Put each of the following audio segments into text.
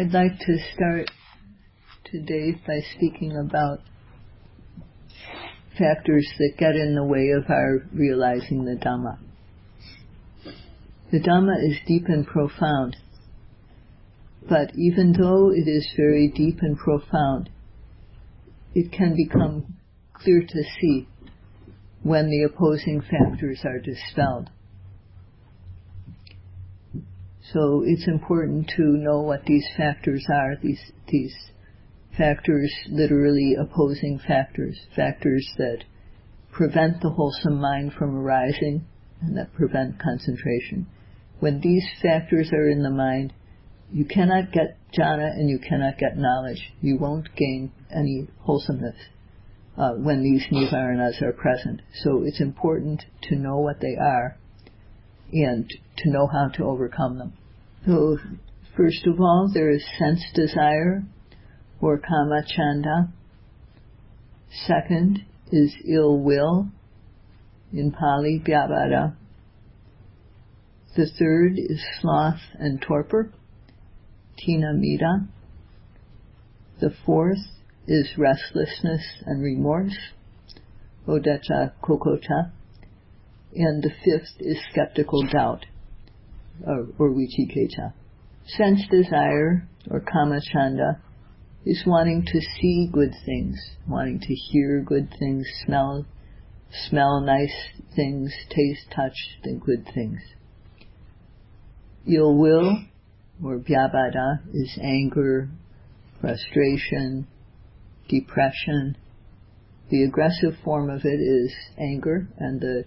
I'd like to start today by speaking about factors that get in the way of our realizing the Dhamma. The Dhamma is deep and profound, but even though it is very deep and profound, it can become clear to see when the opposing factors are dispelled. So it's important to know what these factors are, these factors, literally opposing factors, factors that prevent the wholesome mind from arising and that prevent concentration. When these factors are in the mind, you cannot get jhana and you cannot get knowledge. You won't gain any wholesomeness when these nivaranas are present. So it's important to know what they are and to know how to overcome them. So first of all, there is sense desire or kama chanda. Second is ill will, in Pali vyavada. The third is sloth and torpor, tina mida. The fourth is restlessness and remorse, odacha kokota. And the fifth is skeptical doubt, or vicikecha. Sense desire, or kama chanda, is wanting to see good things, wanting to hear good things, smell nice things, taste, touch the good things. Ill will, or vyavada, is anger, frustration, depression. The aggressive form of it is anger, and I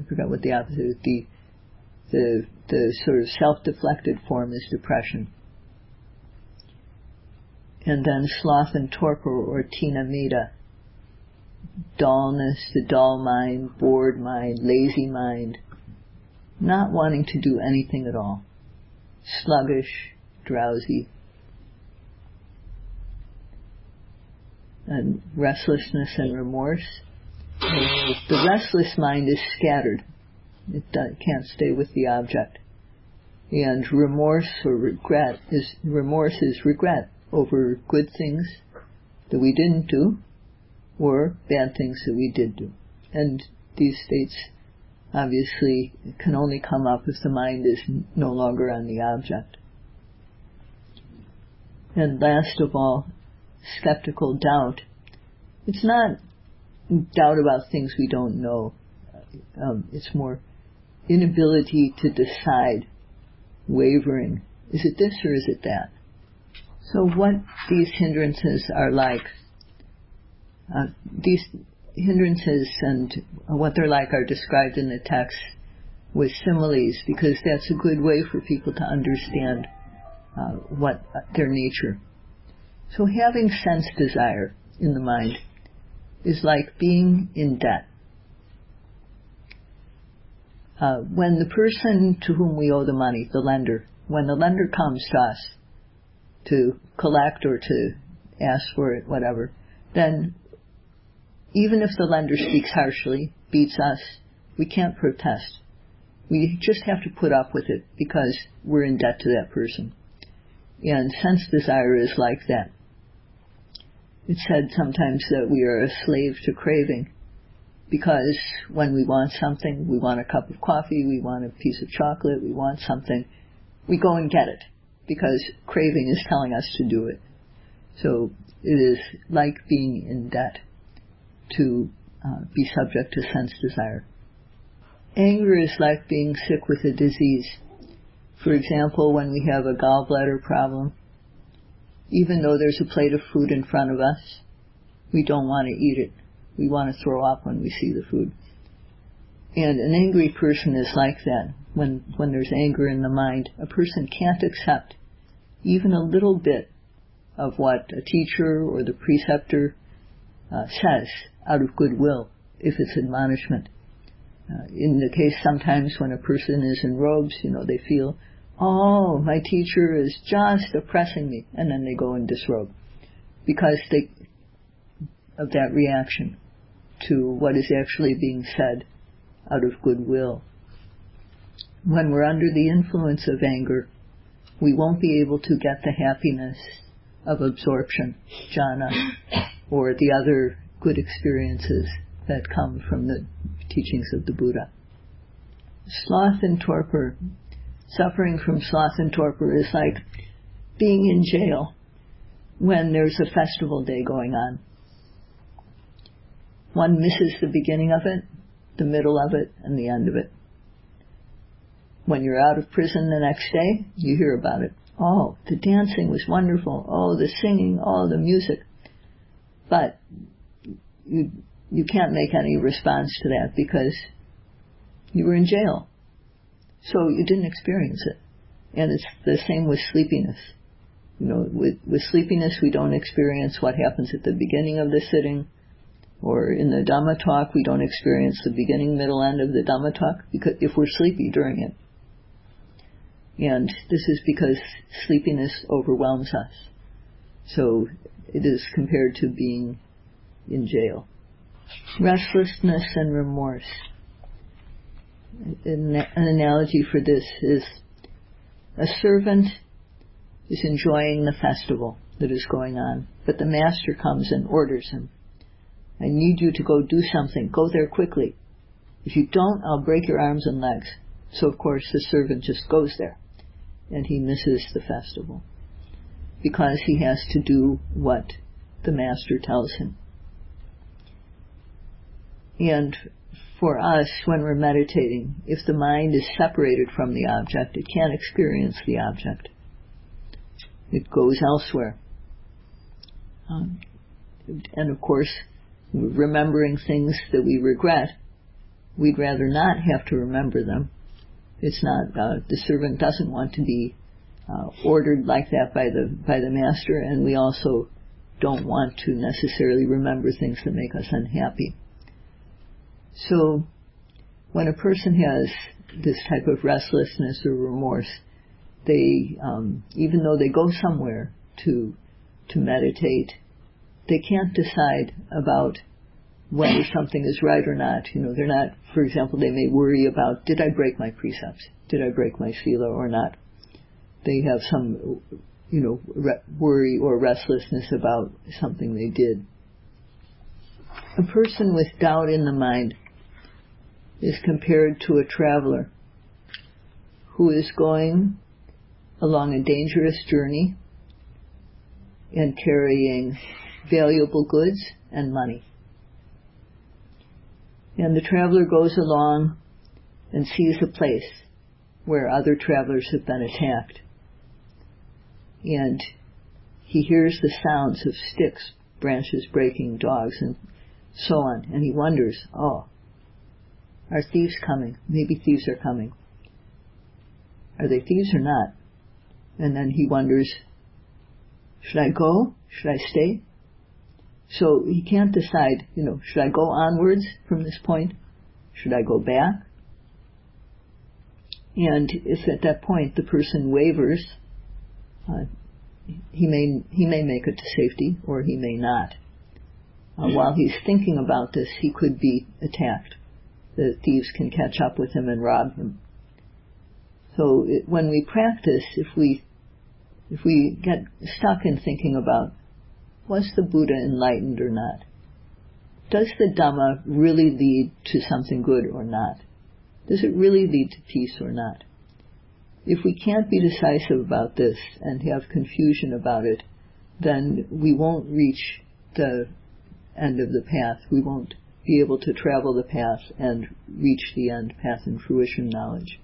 forgot what the opposite is. The sort of self-deflected form is depression. And then sloth and torpor, or tina mida, dullness, the dull mind, bored mind, lazy mind, not wanting to do anything at all, sluggish, drowsy. And restlessness and remorse. The restless mind is scattered. It can't stay with the object. And remorse is regret over good things that we didn't do or bad things that we did do. And these states obviously can only come up if the mind is no longer on the object. And last of all, skeptical doubt. It's not doubt about things we don't know. It's more inability to decide, wavering. Is it this or is it that? So what these hindrances are like, these hindrances and what they're like are described in the text with similes, because that's a good way for people to understand what their nature. So having sense desire in the mind is like being in debt. When the person to whom we owe the money, the lender, when the lender comes to us to collect or to ask for it, whatever, then even if the lender speaks harshly, beats us, we can't protest. We just have to put up with it because we're in debt to that person. And sense desire is like that. It's said sometimes that we are a slave to craving, because when we want something, we want a cup of coffee, we want a piece of chocolate, we want something, we go and get it, because craving is telling us to do it. So it is like being in debt to be subject to sense desire. Anger is like being sick with a disease. For example, when we have a gallbladder problem, even though there's a plate of food in front of us, we don't want to eat it. We want to throw up when we see the food. And an angry person is like that. When there's anger in the mind, a person can't accept even a little bit of what a teacher or the preceptor says out of goodwill, if it's admonishment. In the case sometimes when a person is in robes, they feel, oh, my teacher is just oppressing me, and then they go and disrobe because of that reaction to what is actually being said out of goodwill. when we're under the influence of anger, we won't be able to get the happiness of absorption, jhana, or the other good experiences that come from the teachings of the Buddha. Sloth and torpor, suffering from sloth and torpor is like being in jail when there's a festival day going on. One misses the beginning of it, the middle of it, and the end of it. When you're out of prison the next day, you hear about it. Oh, the dancing was wonderful. Oh, the singing, oh, the music. But you can't make any response to that because you were in jail. So you didn't experience it. And it's the same with sleepiness. With sleepiness, we don't experience what happens at the beginning of the sitting, or in the Dhamma talk, we don't experience the beginning, middle, end of the Dhamma talk, because if we're sleepy during it. And this is because sleepiness overwhelms us. So it is compared to being in jail. Restlessness and remorse. An analogy for this is a servant is enjoying the festival that is going on, but the master comes and orders him, I need you to go do something. Go there quickly. If you don't, I'll break your arms and legs. So, of course, the servant just goes there, and he misses the festival because he has to do what the master tells him. And for us, when we're meditating, if the mind is separated from the object, it can't experience the object. It goes elsewhere. And of course, remembering things that we regret, we'd rather not have to remember them. It's not, the servant doesn't want to be ordered like that by the master, and we also don't want to necessarily remember things that make us unhappy. So when a person has this type of restlessness or remorse, they, even though they go somewhere to meditate, they can't decide about whether something is right or not. They're not, for example, they may worry about, did I break my precepts? Did I break my sila or not? They have some, worry or restlessness about something they did. A person with doubt in the mind is compared to a traveler who is going along a dangerous journey and carrying valuable goods and money. And the traveler goes along and sees a place where other travelers have been attacked. And he hears the sounds of sticks, branches breaking, dogs, and so on. And he wonders, are thieves coming? Maybe thieves are coming. Are they thieves or not? And then he wonders, should I go? Should I stay? So he can't decide, should I go onwards from this point? Should I go back? And if at that point the person wavers, he may make it to safety, or he may not. While he's thinking about this, he could be attacked. The thieves can catch up with him and rob him. So when we practice, if we get stuck in thinking about, was the Buddha enlightened or not? Does the Dhamma really lead to something good or not? Does it really lead to peace or not? If we can't be decisive about this and have confusion about it, then we won't reach the end of the path. We won't be able to travel the path and reach the end, path and fruition knowledge.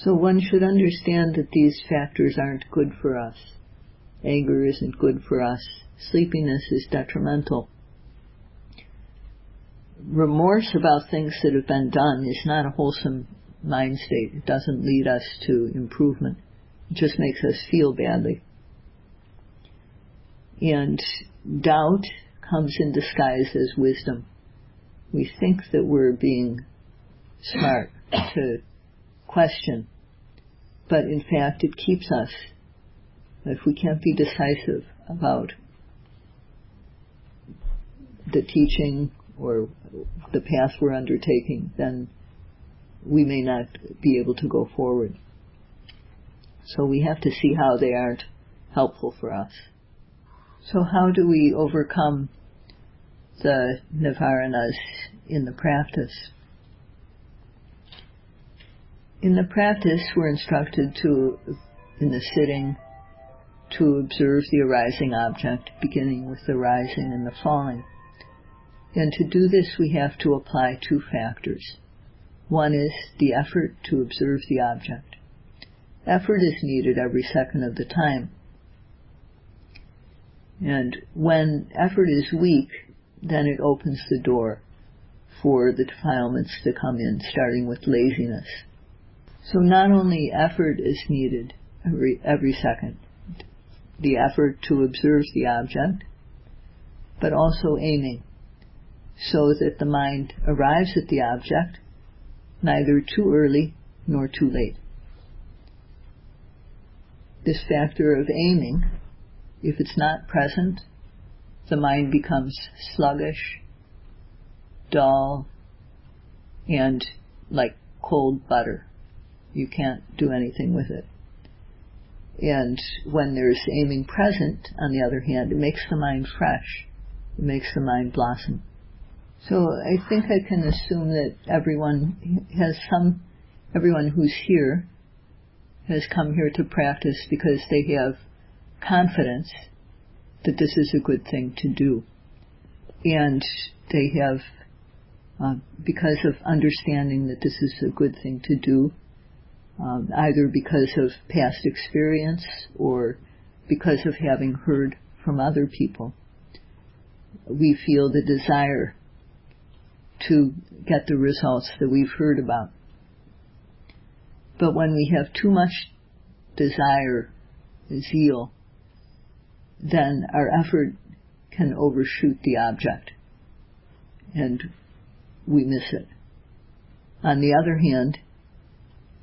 So one should understand that these factors aren't good for us. Anger isn't good for us. Sleepiness is detrimental. Remorse about things that have been done is not a wholesome mind state. It doesn't lead us to improvement. It just makes us feel badly. And doubt comes in disguise as wisdom. We think that we're being smart to question, but in fact it keeps us. If we can't be decisive about the teaching or the path we're undertaking, then we may not be able to go forward. So we have to see how they aren't helpful for us. So how do we overcome the nivaranas in the practice? In the practice, we're instructed to, in the sitting, to observe the arising object, beginning with the rising and the falling. And to do this, we have to apply two factors. One is the effort to observe the object. Effort is needed every second of the time. And when effort is weak, then it opens the door for the defilements to come in, starting with laziness. So not only effort is needed every second, the effort to observe the object, but also aiming, so that the mind arrives at the object neither too early nor too late. This factor of aiming, if it's not present, the mind becomes sluggish, dull, and like cold butter. You can't do anything with it. And when there's aiming present, on the other hand, it makes the mind fresh. It makes the mind blossom. So I think I can assume that everyone who's here has come here to practice because they have confidence that this is a good thing to do. And they have, because of understanding that this is a good thing to do, either because of past experience or because of having heard from other people, we feel the desire to get the results that we've heard about. But when we have too much desire, zeal, then our effort can overshoot the object and we miss it. On the other hand,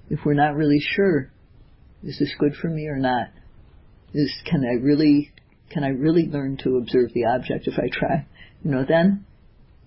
if we're not really sure, is this good for me or not? Can I really learn to observe the object if I try? Then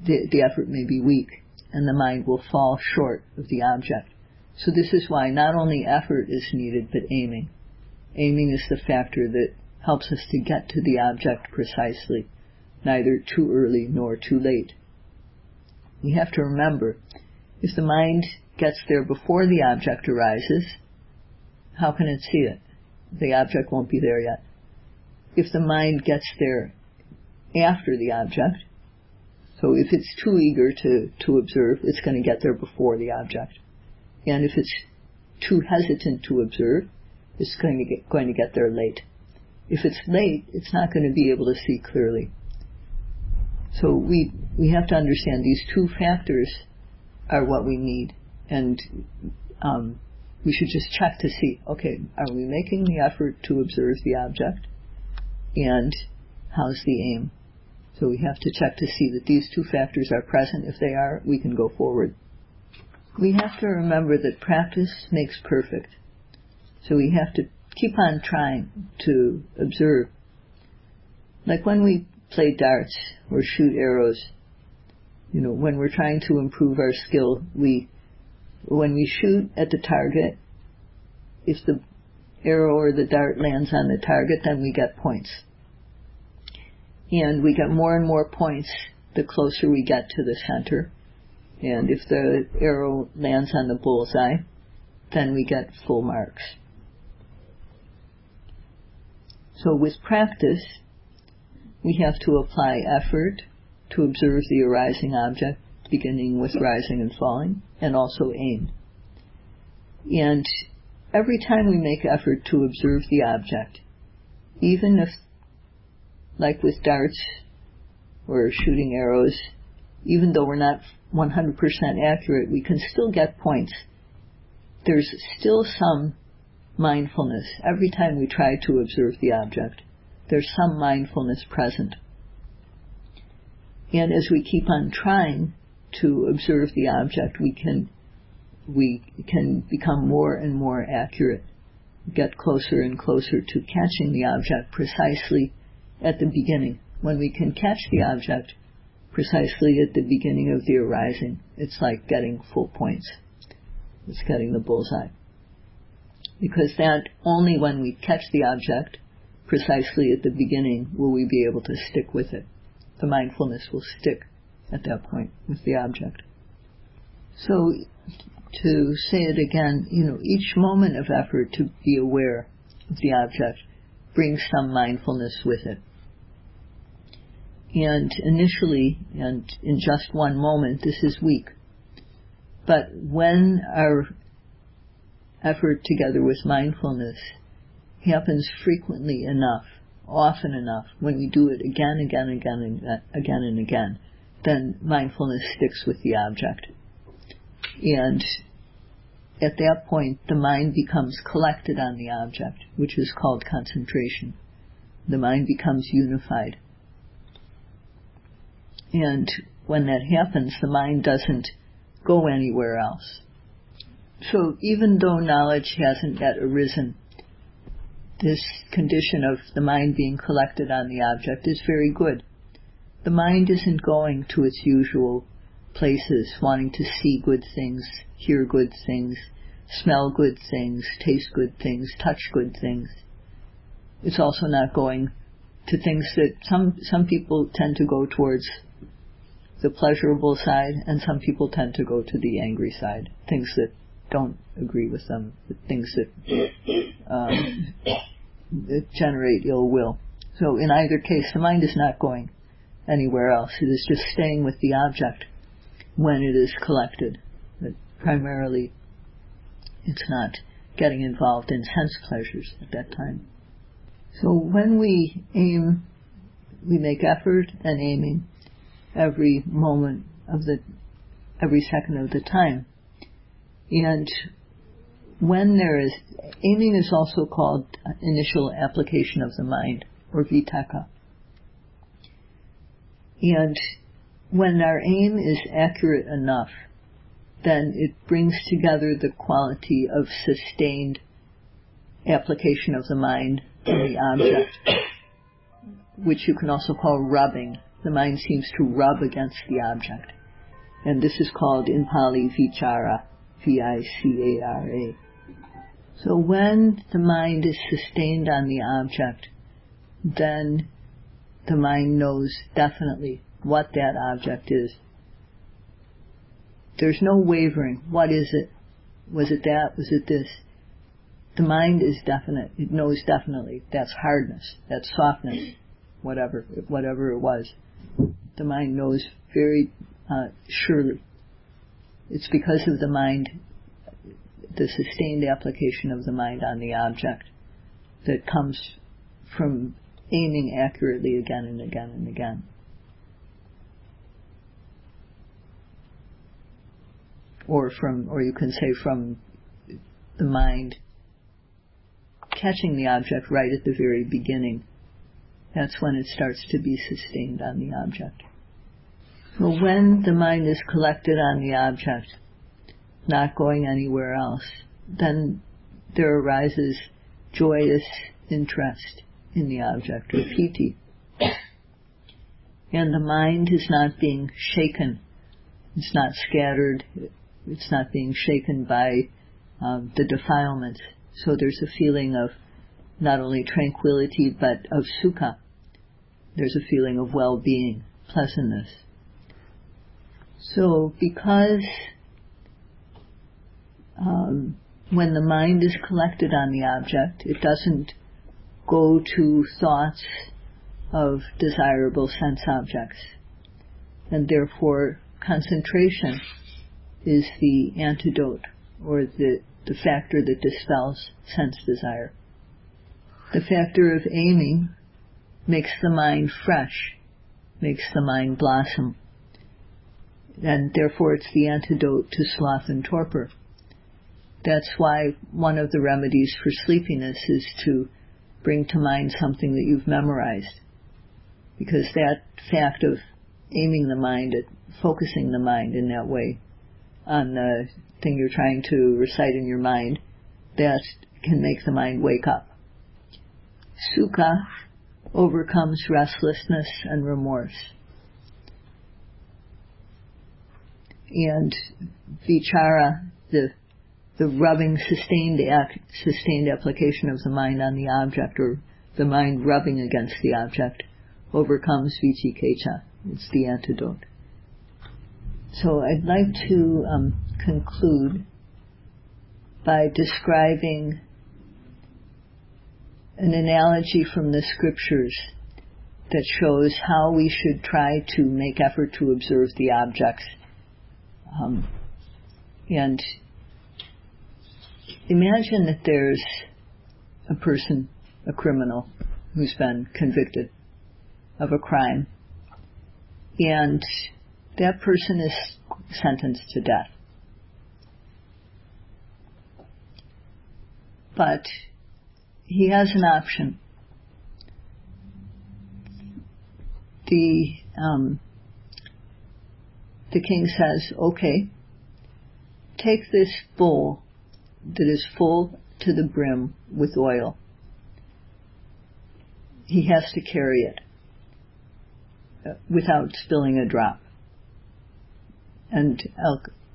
the effort may be weak and the mind will fall short of the object. So this is why not only effort is needed, but aiming. Aiming is the factor that helps us to get to the object precisely, neither too early nor too late. We have to remember, if the mind gets there before the object arises, how can it see it? The object won't be there yet. If the mind gets there after the object, so if it's too eager to observe, it's going to get there before the object. And if it's too hesitant to observe, it's going to get there late. If it's late, it's not going to be able to see clearly. So we have to understand these two factors are what we need. And we should just check to see, okay, are we making the effort to observe the object? And how's the aim? So we have to check to see that these two factors are present. If they are, we can go forward. We have to remember that practice makes perfect. So we have to keep on trying to observe. Like when we play darts or shoot arrows, when we're trying to improve our skill, when we shoot at the target, if the arrow or the dart lands on the target, then we get points. And we get more and more points the closer we get to the center. And if the arrow lands on the bullseye, then we get full marks. So with practice, we have to apply effort to observe the arising object, beginning with rising and falling, and also aim. And every time we make effort to observe the object, even if, like with darts or shooting arrows, even though we're not 100% accurate, we can still get points. There's still some mindfulness. Every time we try to observe the object, there's some mindfulness present. And as we keep on trying to observe the object, we can become more and more accurate, get closer and closer to catching the object precisely at the beginning. When we can catch the object precisely at the beginning of the arising, it's like getting full points. It's getting the bullseye. Because that only when we catch the object, precisely at the beginning, will we be able to stick with it. The mindfulness will stick at that point with the object. So, to say it again, each moment of effort to be aware of the object brings some mindfulness with it. And initially, and in just one moment, this is weak. But when our effort together with mindfulness happens frequently enough, often enough, when we do it again and again, then mindfulness sticks with the object. And at that point, the mind becomes collected on the object, which is called concentration. The mind becomes unified. And when that happens, the mind doesn't go anywhere else. So even though knowledge hasn't yet arisen, this condition of the mind being collected on the object is very good. The mind isn't going to its usual places, wanting to see good things, hear good things, smell good things, taste good things, touch good things. It's also not going to things that some people tend to go towards the pleasurable side, and some people tend to go to the angry side, things that don't agree with them, things that generate ill will. So in either case, the mind is not going anywhere else. It is just staying with the object when it is collected. But primarily, it's not getting involved in sense pleasures at that time. So when we aim, we make effort and aiming every moment of every second of the time. And when there is, aiming is also called initial application of the mind, or vitaka. And when our aim is accurate enough, then it brings together the quality of sustained application of the mind on the object, which you can also call rubbing. The mind seems to rub against the object. And this is called in Pali vichara, V-I-C-A-R-A. So when the mind is sustained on the object, then the mind knows definitely what that object is. There's no wavering. What is it? Was it that? Was it this? The mind is definite. It knows definitely. That's hardness. That's softness. Whatever it was. The mind knows very surely. It's because of the mind, the sustained application of the mind on the object, that comes from aiming accurately again and again and again. Or you can say from the mind catching the object right at the very beginning. That's when it starts to be sustained on the object. So when the mind is collected on the object, not going anywhere else, then there arises joyous interest in the object, or piti. And the mind is not being shaken. It's not scattered. It's not being shaken by the defilements. So there's a feeling of not only tranquility, but of sukha. There's a feeling of well-being, pleasantness. So because when the mind is collected on the object, it doesn't go to thoughts of desirable sense objects. And therefore, concentration is the antidote, or the factor that dispels sense desire. The factor of aiming makes the mind fresh, makes the mind blossom. And therefore it's the antidote to sloth and torpor. That's why one of the remedies for sleepiness is to bring to mind something that you've memorized. Because that fact of aiming the mind, at focusing the mind in that way on the thing you're trying to recite in your mind, that can make the mind wake up. Sukha overcomes restlessness and remorse. And vichara, the the rubbing, sustained application of the mind on the object, or the mind rubbing against the object, overcomes vicikiccha. It's the antidote. So I'd like to conclude by describing an analogy from the scriptures that shows how we should try to make effort to observe the objects. And imagine that there's a person, a criminal, who's been convicted of a crime, and that person is sentenced to death. But he has an option. The king says, okay, take this bowl that is full to the brim with oil. He has to carry it without spilling a drop. And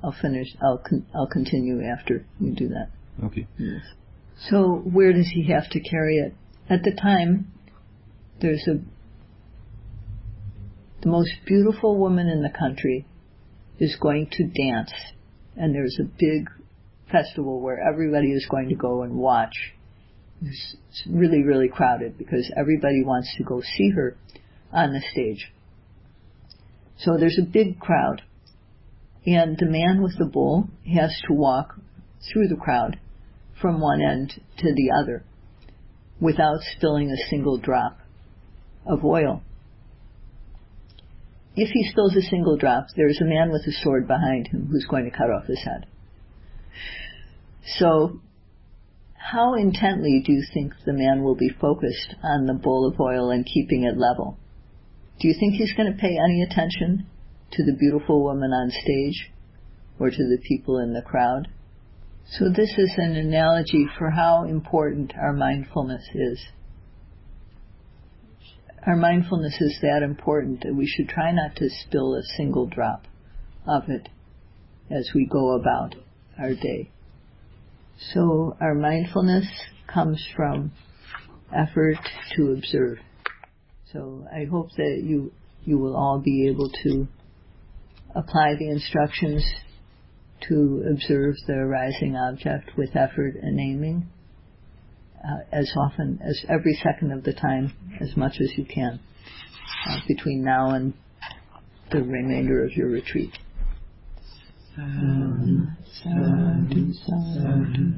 I'll continue after you do that. Okay. Yes. So where does he have to carry it? At the time, there's the most beautiful woman in the country is going to dance, and there's a big festival where everybody is going to go and watch. It's really, really crowded because everybody wants to go see her on the stage. So there's a big crowd, and the man with the bowl has to walk through the crowd from one end to the other without spilling a single drop of oil. If he spills a single drop, there's a man with a sword behind him who's going to cut off his head. So, how intently do you think the man will be focused on the bowl of oil and keeping it level? Do you think he's going to pay any attention to the beautiful woman on stage or to the people in the crowd? So this is an analogy for how important our mindfulness is. Our mindfulness is that important that we should try not to spill a single drop of it as we go about our day. So our mindfulness comes from effort to observe. So I hope that you will all be able to apply the instructions to observe the arising object with effort and aiming as often as every second of the time, as much as you can, between now and the remainder of your retreat. Sadhu, sadhu, sadhu.